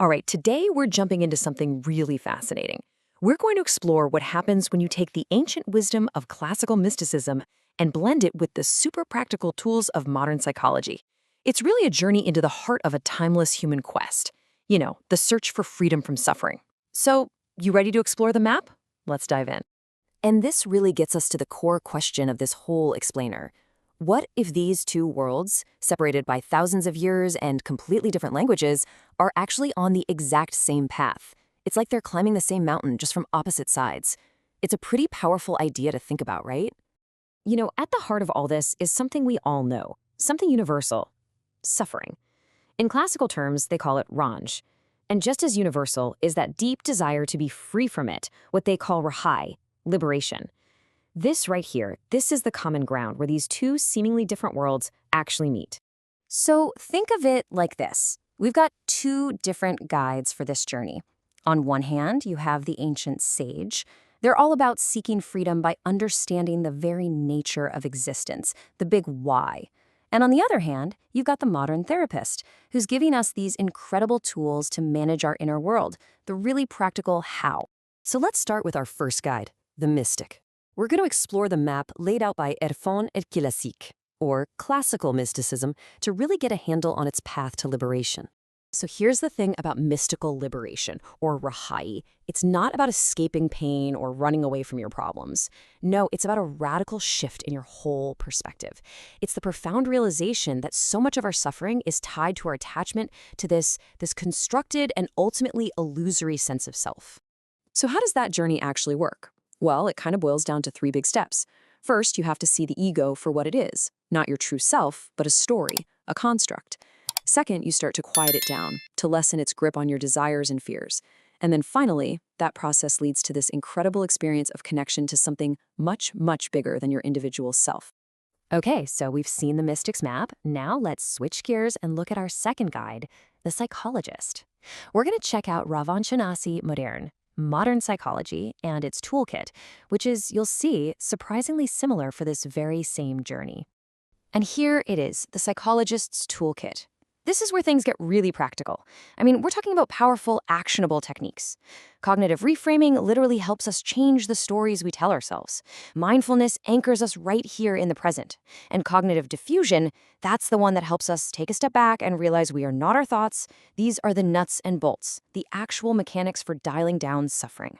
All right, today we're jumping into something really fascinating. We're going to explore what happens when you take the ancient wisdom of classical mysticism and blend it with the super practical tools of modern psychology. It's really a journey into the heart of a timeless human quest. The search for freedom from suffering. So, you ready to explore the map? Let's dive in. And this really gets us to the core question of this whole explainer. What if these two worlds, separated by thousands of years and completely different languages, are actually on the exact same path? It's like they're climbing the same mountain, just from opposite sides. It's a pretty powerful idea to think about, right? At the heart of all this is something we all know, something universal: suffering. In classical terms, they call it ranj. And just as universal is that deep desire to be free from it, what they call rahai, liberation. This right here, this is the common ground where these two seemingly different worlds actually meet. So think of it like this. We've got two different guides for this journey. On one hand, you have the ancient sage. They're all about seeking freedom by understanding the very nature of existence, the big why. And on the other hand, you've got the modern therapist, who's giving us these incredible tools to manage our inner world, the really practical how. So let's start with our first guide, the mystic. We're going to explore the map laid out by Erfan et Classique, or classical mysticism, to really get a handle on its path to liberation. So here's the thing about mystical liberation, or rahai. It's not about escaping pain or running away from your problems. No, it's about a radical shift in your whole perspective. It's the profound realization that so much of our suffering is tied to our attachment to this constructed and ultimately illusory sense of self. So how does that journey actually work? Well, it kind of boils down to three big steps. First, you have to see the ego for what it is, not your true self, but a story, a construct. Second, you start to quiet it down, to lessen its grip on your desires and fears. And then finally, that process leads to this incredible experience of connection to something much, much bigger than your individual self. Okay, so we've seen the mystic's map. Now let's switch gears and look at our second guide, the psychologist. We're going to check out Ravanchanasi Modern, Modern Psychology, and its toolkit, which is, you'll see, surprisingly similar for this very same journey. And here it is, the psychologist's toolkit. This is where things get really practical. We're talking about powerful, actionable techniques. Cognitive reframing literally helps us change the stories we tell ourselves. Mindfulness anchors us right here in the present. And cognitive diffusion, that's the one that helps us take a step back and realize we are not our thoughts. These are the nuts and bolts, the actual mechanics for dialing down suffering.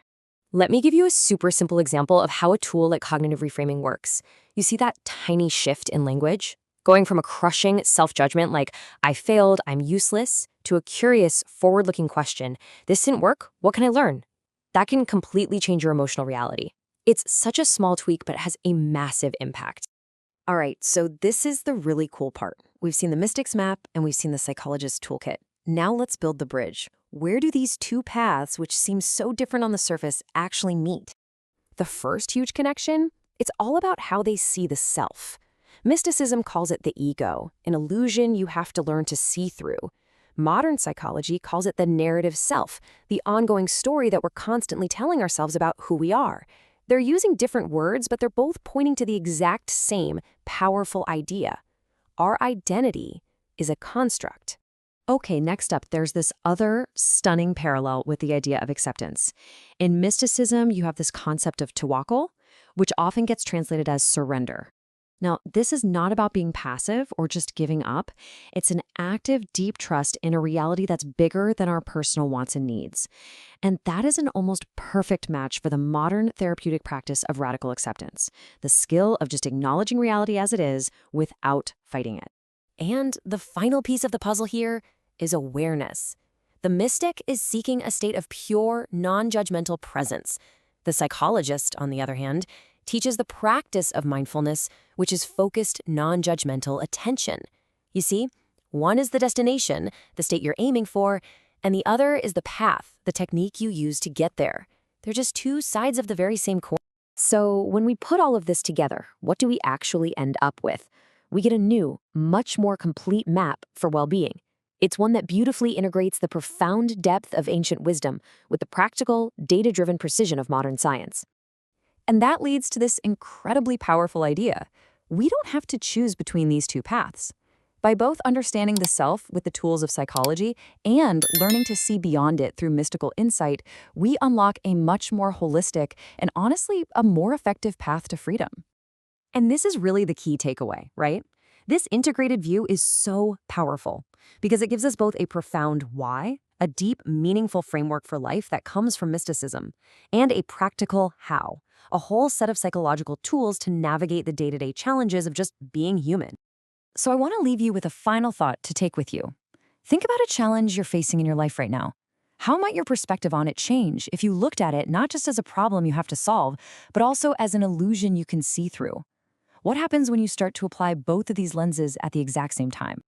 Let me give you a super simple example of how a tool like cognitive reframing works. You see that tiny shift in language? Going from a crushing self-judgment like, I failed, I'm useless, to a curious, forward-looking question, this didn't work, what can I learn? That can completely change your emotional reality. It's such a small tweak, but it has a massive impact. All right, so this is the really cool part. We've seen the mystic's map and we've seen the psychologist's toolkit. Now let's build the bridge. Where do these two paths, which seem so different on the surface, actually meet? The first huge connection? It's all about how they see the self. Mysticism calls it the ego, an illusion you have to learn to see through. Modern psychology calls it the narrative self, the ongoing story that we're constantly telling ourselves about who we are. They're using different words, but they're both pointing to the exact same powerful idea. Our identity is a construct. Okay, next up, there's this other stunning parallel with the idea of acceptance. In mysticism, you have this concept of tawakkul, which often gets translated as surrender. Now, this is not about being passive or just giving up. It's an active, deep trust in a reality that's bigger than our personal wants and needs. And that is an almost perfect match for the modern therapeutic practice of radical acceptance, the skill of just acknowledging reality as it is without fighting it. And the final piece of the puzzle here is awareness. The mystic is seeking a state of pure, non-judgmental presence. The psychologist, on the other hand, teaches the practice of mindfulness, which is focused, non-judgmental attention. You see, one is the destination, the state you're aiming for, and the other is the path, the technique you use to get there. They're just two sides of the very same coin. So when we put all of this together, what do we actually end up with? We get a new, much more complete map for well-being. It's one that beautifully integrates the profound depth of ancient wisdom with the practical, data-driven precision of modern science. And that leads to this incredibly powerful idea. We don't have to choose between these two paths. By both understanding the self with the tools of psychology and learning to see beyond it through mystical insight, we unlock a much more holistic and honestly a more effective path to freedom. And this is really the key takeaway, right? This integrated view is so powerful because it gives us both a profound why, a deep, meaningful framework for life that comes from mysticism, and a practical how, a whole set of psychological tools to navigate the day-to-day challenges of just being human. So I want to leave you with a final thought to take with you. Think about a challenge you're facing in your life right now. How might your perspective on it change if you looked at it not just as a problem you have to solve, but also as an illusion you can see through? What happens when you start to apply both of these lenses at the exact same time?